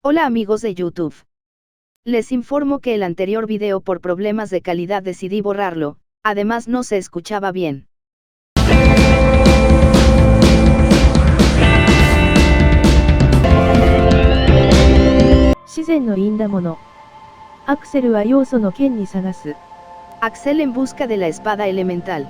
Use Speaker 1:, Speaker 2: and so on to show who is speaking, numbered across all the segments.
Speaker 1: Hola amigos de YouTube. Les informo que el anterior video por problemas de calidad decidí borrarlo, además no se escuchaba bien.
Speaker 2: 自然の因だもの。アクセルは要素の剣に探す。
Speaker 1: Axel en busca de la espada elemental.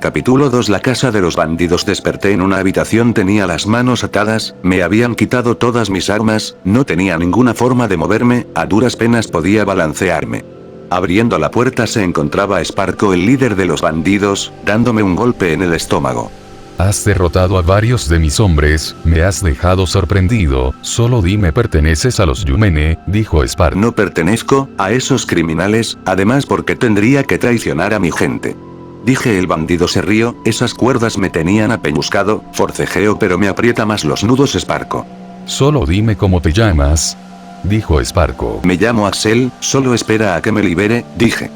Speaker 3: Capítulo 2. La casa de los bandidos. Desperté en una habitación, tenía las manos atadas, me habían quitado todas mis armas, no tenía ninguna forma de moverme, a duras penas podía balancearme. Abriendo la puerta se encontraba Sparko, el líder de los bandidos, dándome un golpe en el estómago.
Speaker 4: Has derrotado a varios de mis hombres, me has dejado sorprendido, solo dime ¿perteneces a los Yumene?, dijo Sparko.
Speaker 3: No pertenezco a esos criminales, además porque tendría que traicionar a mi gente. Dije. El bandido se rió, esas cuerdas me tenían apeñuscado, forcejeo pero me aprieta más los nudos Sparko.
Speaker 4: Solo dime cómo te llamas, dijo Sparko.
Speaker 3: Me llamo Axel, solo espera a que me libere, dije.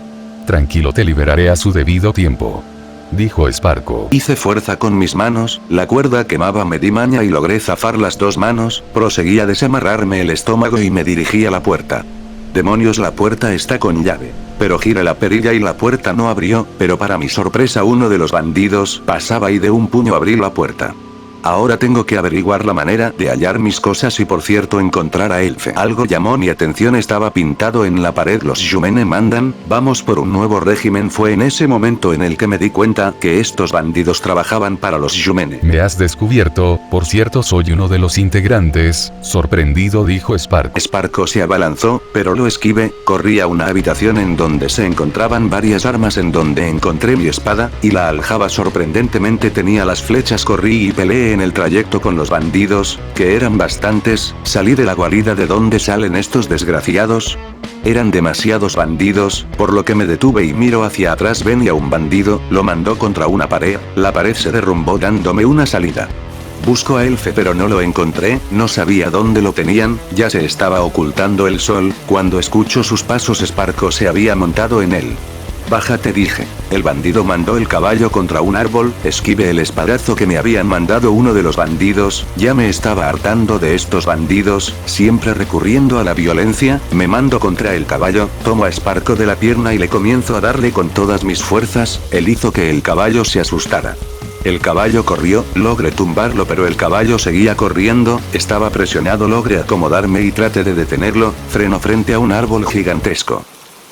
Speaker 4: Tranquilo, te liberaré a su debido tiempo, dijo Sparko.
Speaker 3: Hice fuerza con mis manos, la cuerda quemaba, me di maña y logré zafar las dos manos, proseguí a desamarrarme el estómago y me dirigí a la puerta. Demonios, la puerta está con llave. Pero giré la perilla y la puerta no abrió, pero para mi sorpresa uno de los bandidos pasaba y de un puño abrí la puerta. Ahora tengo que averiguar la manera de hallar mis cosas y por cierto encontrar a Elfe. Algo llamó mi atención, estaba pintado en la pared: los Yumene mandan, vamos por un nuevo régimen. Fue en ese momento en el que me di cuenta que estos bandidos trabajaban para los Yumene.
Speaker 4: Me has descubierto, por cierto soy uno de los integrantes, sorprendido, dijo Sparko.
Speaker 3: Sparko se abalanzó, pero lo esquivé, corrí a una habitación en donde se encontraban varias armas, en donde encontré mi espada, y la aljaba sorprendentemente tenía las flechas. Corrí y peleé en el trayecto con los bandidos, que eran bastantes, salí de la guarida. ¿De dónde salen estos desgraciados? Eran demasiados bandidos, por lo que me detuve y miro hacia atrás. Venía un bandido, lo mandó contra una pared, la pared se derrumbó dándome una salida. Busco a Elfe pero no lo encontré, no sabía dónde lo tenían, ya se estaba ocultando el sol, cuando escucho sus pasos. Sparko se había montado en él. Bájate, dije. El bandido mandó el caballo contra un árbol, esquivé el espadazo que me habían mandado uno de los bandidos, ya me estaba hartando de estos bandidos, siempre recurriendo a la violencia, me mando contra el caballo, tomo a Sparko de la pierna y le comienzo a darle con todas mis fuerzas, él hizo que el caballo se asustara. El caballo corrió, logré tumbarlo pero el caballo seguía corriendo, estaba presionado, logré acomodarme y traté de detenerlo, frenó frente a un árbol gigantesco.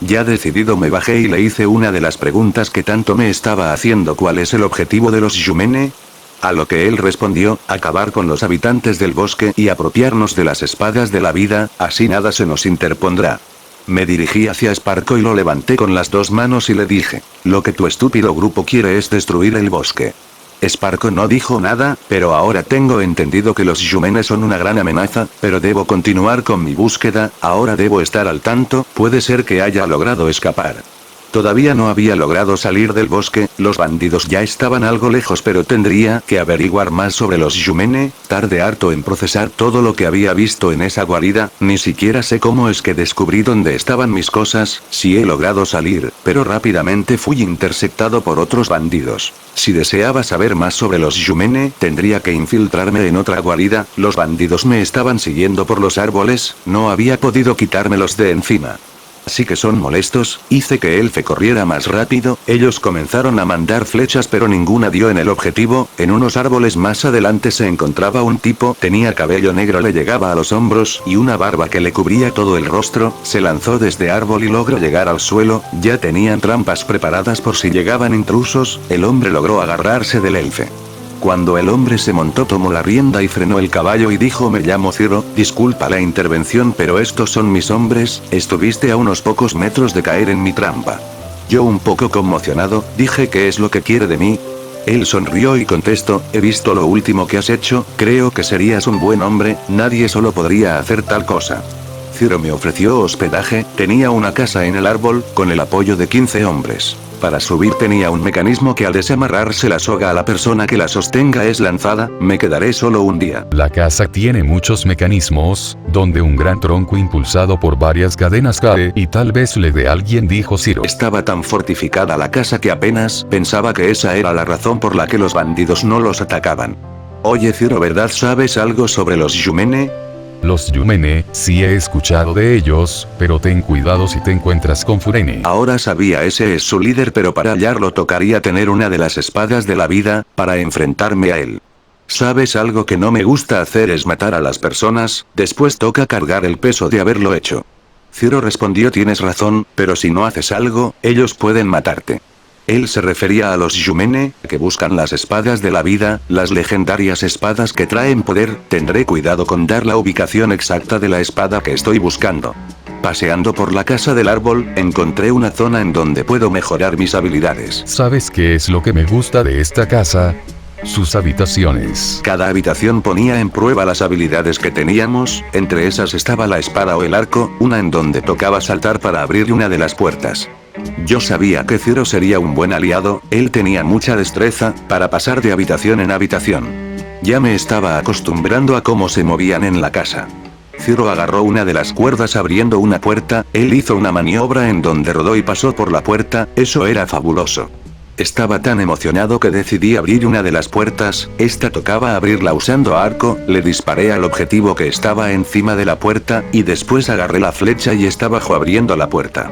Speaker 3: Ya decidido me bajé y le hice una de las preguntas que tanto me estaba haciendo: ¿cuál es el objetivo de los Yumene? A lo que él respondió: acabar con los habitantes del bosque y apropiarnos de las espadas de la vida, así nada se nos interpondrá. Me dirigí hacia Sparko y lo levanté con las dos manos y le dije: lo que tu estúpido grupo quiere es destruir el bosque. Sparko no dijo nada, pero ahora tengo entendido que los Yumene son una gran amenaza, pero debo continuar con mi búsqueda, ahora debo estar al tanto, puede ser que haya logrado escapar. Todavía no había logrado salir del bosque, los bandidos ya estaban algo lejos, pero tendría que averiguar más sobre los Yumene, tardé harto en procesar todo lo que había visto en esa guarida, ni siquiera sé cómo es que descubrí dónde estaban mis cosas, si he logrado salir, pero rápidamente fui interceptado por otros bandidos. Si deseaba saber más sobre los Yumene, tendría que infiltrarme en otra guarida, los bandidos me estaban siguiendo por los árboles, no había podido quitármelos de encima. Así que son molestos, hice que Elfe corriera más rápido, ellos comenzaron a mandar flechas pero ninguna dio en el objetivo, en unos árboles más adelante se encontraba un tipo, tenía cabello negro, le llegaba a los hombros y una barba que le cubría todo el rostro, se lanzó desde árbol y logró llegar al suelo, ya tenían trampas preparadas por si llegaban intrusos, el hombre logró agarrarse del Elfe. Cuando el hombre se montó tomó la rienda y frenó el caballo y dijo: me llamo Ciro, disculpa la intervención pero estos son mis hombres, estuviste a unos pocos metros de caer en mi trampa. Yo un poco conmocionado, dije: ¿qué es lo que quiere de mí? Él sonrió y contestó: he visto lo último que has hecho, creo que serías un buen hombre, nadie solo podría hacer tal cosa. Ciro me ofreció hospedaje, tenía una casa en el árbol, con el apoyo de 15 hombres. Para subir tenía un mecanismo que al desamarrarse la soga a la persona que la sostenga es lanzada, me quedaré solo un día.
Speaker 4: La casa tiene muchos mecanismos, donde un gran tronco impulsado por varias cadenas cae y tal vez le dé a alguien, dijo Ciro.
Speaker 3: Estaba tan fortificada la casa que apenas pensaba que esa era la razón por la que los bandidos no los atacaban. Oye Ciro, ¿verdad sabes algo sobre los Yumene?
Speaker 4: Los Yumene, sí he escuchado de ellos, pero ten cuidado si te encuentras con Furene.
Speaker 3: Ahora sabía ese es su líder, pero para hallarlo tocaría tener una de las espadas de la vida, para enfrentarme a él. ¿Sabes algo que no me gusta hacer es matar a las personas? Después toca cargar el peso de haberlo hecho. Zero respondió: tienes razón, pero si no haces algo, ellos pueden matarte. Él se refería a los Yumene, que buscan las espadas de la vida, las legendarias espadas que traen poder. Tendré cuidado con dar la ubicación exacta de la espada que estoy buscando. Paseando por la casa del árbol, encontré una zona en donde puedo mejorar mis habilidades.
Speaker 4: ¿Sabes qué es lo que me gusta de esta casa? Sus habitaciones.
Speaker 3: Cada habitación ponía en prueba las habilidades que teníamos, entre esas estaba la espada o el arco, una en donde tocaba saltar para abrir una de las puertas. Yo sabía que Zero sería un buen aliado, él tenía mucha destreza, para pasar de habitación en habitación. Ya me estaba acostumbrando a cómo se movían en la casa. Zero agarró una de las cuerdas abriendo una puerta, él hizo una maniobra en donde rodó y pasó por la puerta, eso era fabuloso. Estaba tan emocionado que decidí abrir una de las puertas, esta tocaba abrirla usando arco, le disparé al objetivo que estaba encima de la puerta, y después agarré la flecha y estaba abriendo la puerta.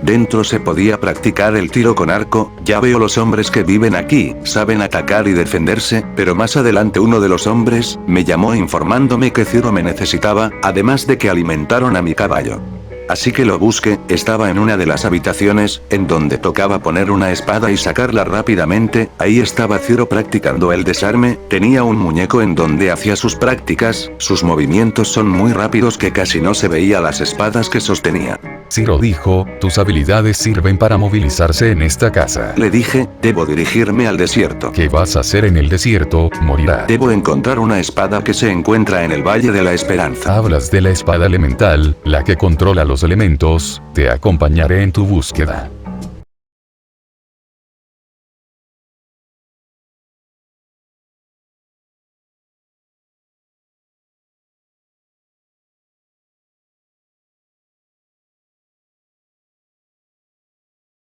Speaker 3: Dentro se podía practicar el tiro con arco, ya veo los hombres que viven aquí, saben atacar y defenderse, pero más adelante uno de los hombres, me llamó informándome que Zero me necesitaba, además de que alimentaron a mi caballo. Así que lo busqué, estaba en una de las habitaciones, en donde tocaba poner una espada y sacarla rápidamente, ahí estaba Zero practicando el desarme, tenía un muñeco en donde hacía sus prácticas, sus movimientos son muy rápidos que casi no se veía las espadas que sostenía.
Speaker 4: Zero dijo, tus habilidades sirven para movilizarse en esta casa.
Speaker 3: Le dije, debo dirigirme al desierto.
Speaker 4: ¿Qué vas a hacer en el desierto? Morirá.
Speaker 3: Debo encontrar una espada que se encuentra en el Valle de la Esperanza.
Speaker 4: Hablas de la espada elemental, la que controla los elementos, te acompañaré en tu búsqueda.